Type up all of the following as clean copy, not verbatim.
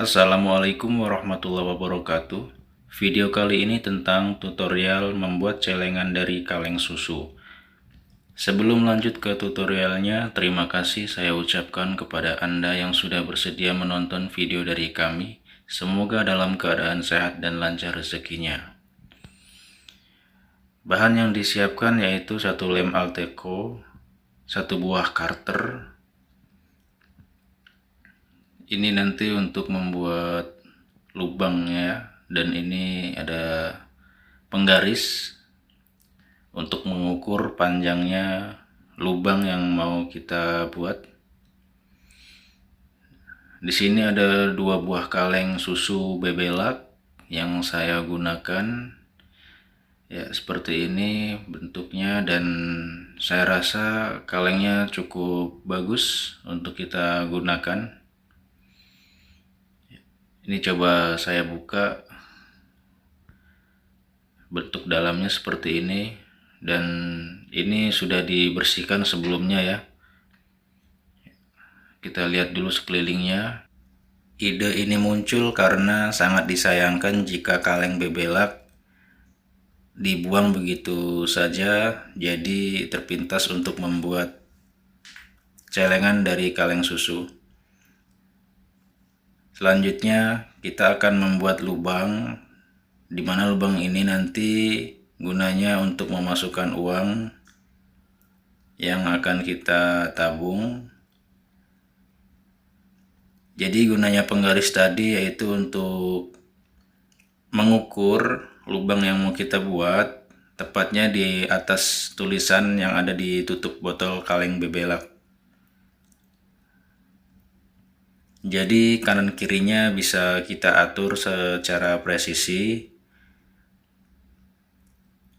Assalamualaikum warahmatullahi wabarakatuh. Video kali ini tentang tutorial membuat celengan dari kaleng susu. Sebelum lanjut ke tutorialnya, terima kasih saya ucapkan kepada Anda yang sudah bersedia menonton video dari kami. Semoga dalam keadaan sehat dan lancar rezekinya. Bahan yang disiapkan yaitu satu lem Alteco, satu buah karter. Ini nanti untuk membuat lubangnya, dan ini ada penggaris untuk mengukur panjangnya lubang yang mau kita buat. Di sini ada dua buah kaleng susu bebelak yang saya gunakan. Ya, seperti ini bentuknya, dan saya rasa kalengnya cukup bagus untuk kita gunakan. Ini coba saya buka, bentuk dalamnya seperti ini, dan ini sudah dibersihkan sebelumnya ya. Kita lihat dulu sekelilingnya. Ide ini muncul karena sangat disayangkan jika kaleng bebelak dibuang begitu saja, jadi terpintas untuk membuat celengan dari kaleng susu. Selanjutnya kita akan membuat lubang, di mana lubang ini nanti gunanya untuk memasukkan uang yang akan kita tabung. Jadi gunanya penggaris tadi yaitu untuk mengukur lubang yang mau kita buat, tepatnya di atas tulisan yang ada di tutup botol kaleng bebelak. Jadi kanan kirinya bisa kita atur secara presisi.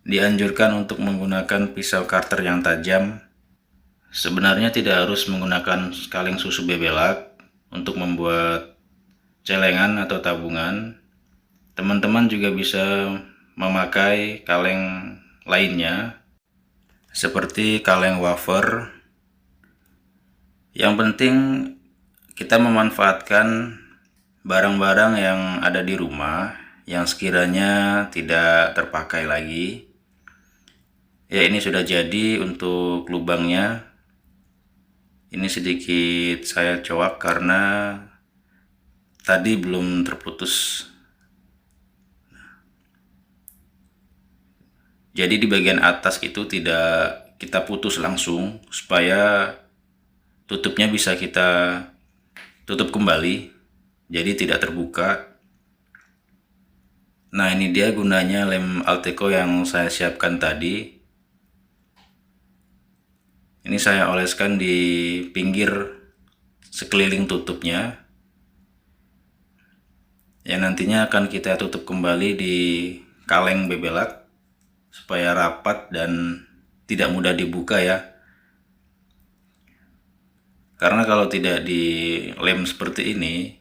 Dianjurkan untuk menggunakan pisau karter yang tajam. Sebenarnya tidak harus menggunakan kaleng susu bebelak untuk membuat celengan atau tabungan. Teman-teman juga bisa memakai kaleng lainnya seperti kaleng wafer. Yang penting kita memanfaatkan barang-barang yang ada di rumah yang sekiranya tidak terpakai lagi. Ya, ini sudah jadi untuk lubangnya. Ini sedikit saya coak karena tadi belum terputus. Jadi di bagian atas itu tidak kita putus langsung, supaya tutupnya bisa kita tutup kembali, jadi tidak terbuka. Nah, ini dia gunanya lem Alteco yang saya siapkan tadi. Ini saya oleskan di pinggir sekeliling tutupnya, yang nantinya akan kita tutup kembali di kaleng bebelak supaya rapat dan tidak mudah dibuka ya. Karena kalau tidak dilem seperti ini,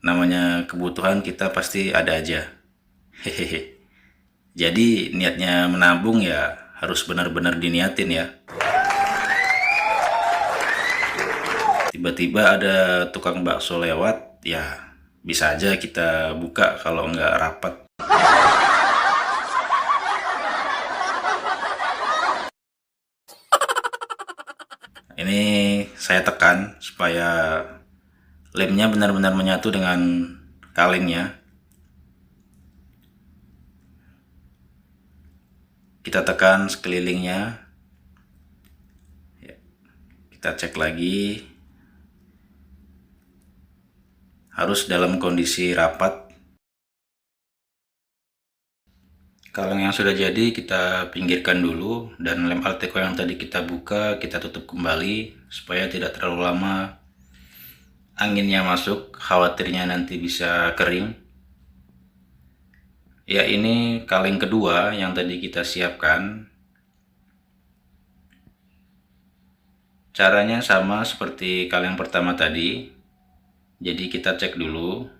namanya kebutuhan kita pasti ada aja. Hehehe. Jadi niatnya menabung ya harus benar-benar diniatin ya. Tiba-tiba ada tukang bakso lewat, ya bisa aja kita buka kalau nggak rapat. Ini saya tekan supaya lemnya benar-benar menyatu dengan kalengnya. Kita tekan sekelilingnya. Kita cek lagi. Harus dalam kondisi rapat. Kaleng yang sudah jadi kita pinggirkan dulu, dan lem Alteco yang tadi kita buka kita tutup kembali supaya tidak terlalu lama anginnya masuk, khawatirnya nanti bisa kering. Ya, ini kaleng kedua yang tadi kita siapkan. Caranya sama seperti kaleng pertama tadi. Jadi kita cek dulu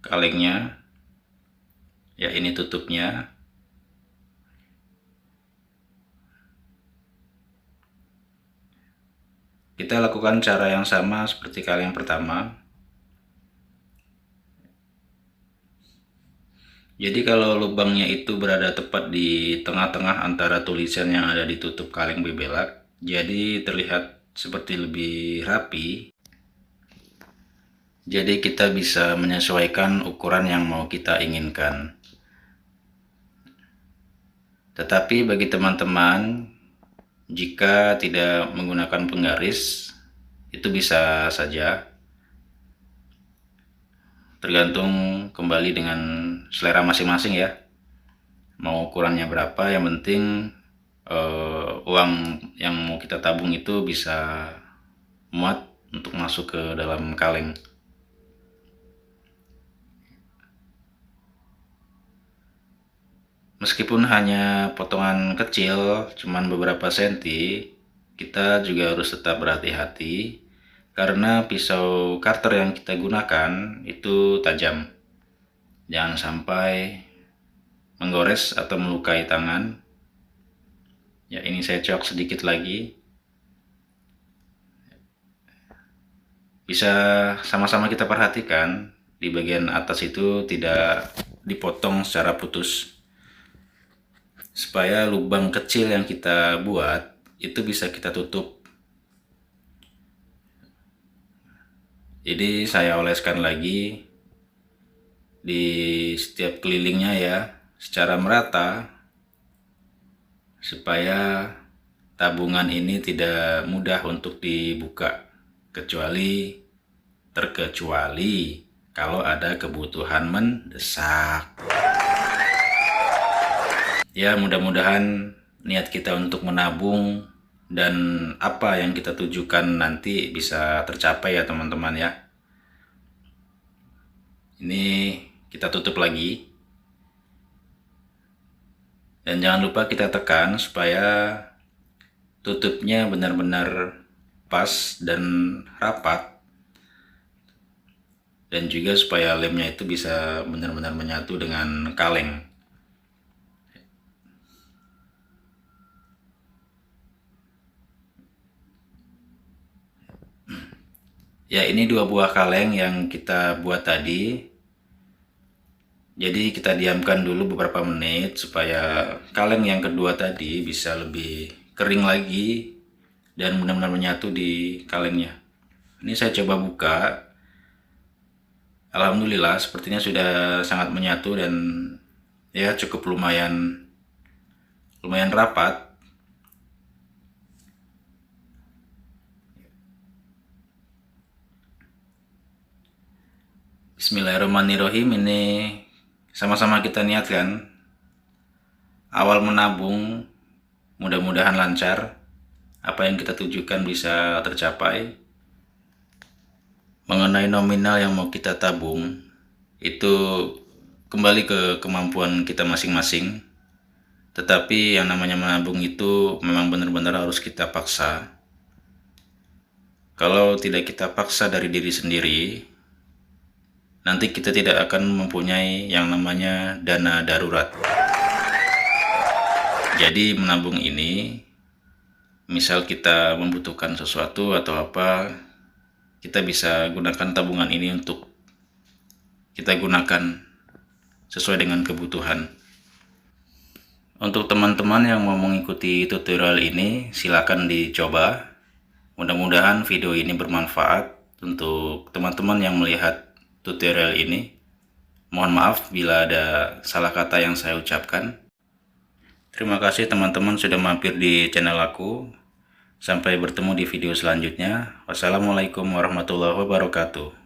kalengnya. Ya, ini tutupnya. Kita lakukan cara yang sama seperti kaleng pertama. Jadi kalau lubangnya itu berada tepat di tengah-tengah antara tulisan yang ada di tutup kaleng bebelak, jadi terlihat seperti lebih rapi. Jadi kita bisa menyesuaikan ukuran yang mau kita inginkan. Tetapi bagi teman-teman, jika tidak menggunakan penggaris, itu bisa saja. Tergantung kembali dengan selera masing-masing ya. Mau ukurannya berapa, yang penting uang yang mau kita tabung itu bisa muat untuk masuk ke dalam kaleng. Meskipun hanya potongan kecil, cuman beberapa senti, kita juga harus tetap berhati-hati karena pisau cutter yang kita gunakan itu tajam. Jangan sampai menggores atau melukai tangan. Ya, ini saya cok sedikit lagi. Bisa sama-sama kita perhatikan di bagian atas itu tidak dipotong secara putus, supaya lubang kecil yang kita buat itu bisa kita tutup. Jadi saya oleskan lagi di setiap kelilingnya ya, secara merata, supaya tabungan ini tidak mudah untuk dibuka, terkecuali kalau ada kebutuhan mendesak. Ya, mudah-mudahan niat kita untuk menabung dan apa yang kita tujukan nanti bisa tercapai ya teman-teman ya. Ini kita tutup lagi. Dan jangan lupa kita tekan supaya tutupnya benar-benar pas dan rapat. Dan juga supaya lemnya itu bisa benar-benar menyatu dengan kaleng. Ya, ini 2 buah kaleng yang kita buat tadi. Jadi kita diamkan dulu beberapa menit supaya kaleng yang kedua tadi bisa lebih kering lagi dan benar-benar menyatu di kalengnya. Ini saya coba buka. Alhamdulillah sepertinya sudah sangat menyatu dan ya cukup lumayan rapat. Bismillahirrahmanirrahim. Ini sama-sama kita niatkan awal menabung, mudah-mudahan lancar, apa yang kita tujukan bisa tercapai. Mengenai nominal yang mau kita tabung, itu kembali ke kemampuan kita masing-masing. Tetapi yang namanya menabung itu memang benar-benar harus kita paksa. Kalau tidak kita paksa dari diri sendiri, nanti kita tidak akan mempunyai yang namanya dana darurat. Jadi menabung ini, misal kita membutuhkan sesuatu atau apa, kita bisa gunakan tabungan ini untuk kita gunakan sesuai dengan kebutuhan. Untuk teman-teman yang mau mengikuti tutorial ini, silakan dicoba. Mudah-mudahan video ini bermanfaat untuk teman-teman yang melihat tutorial ini. Mohon maaf bila ada salah kata yang saya ucapkan. Terima kasih teman-teman sudah mampir di channel aku. Sampai bertemu di video selanjutnya. Wassalamualaikum warahmatullahi wabarakatuh.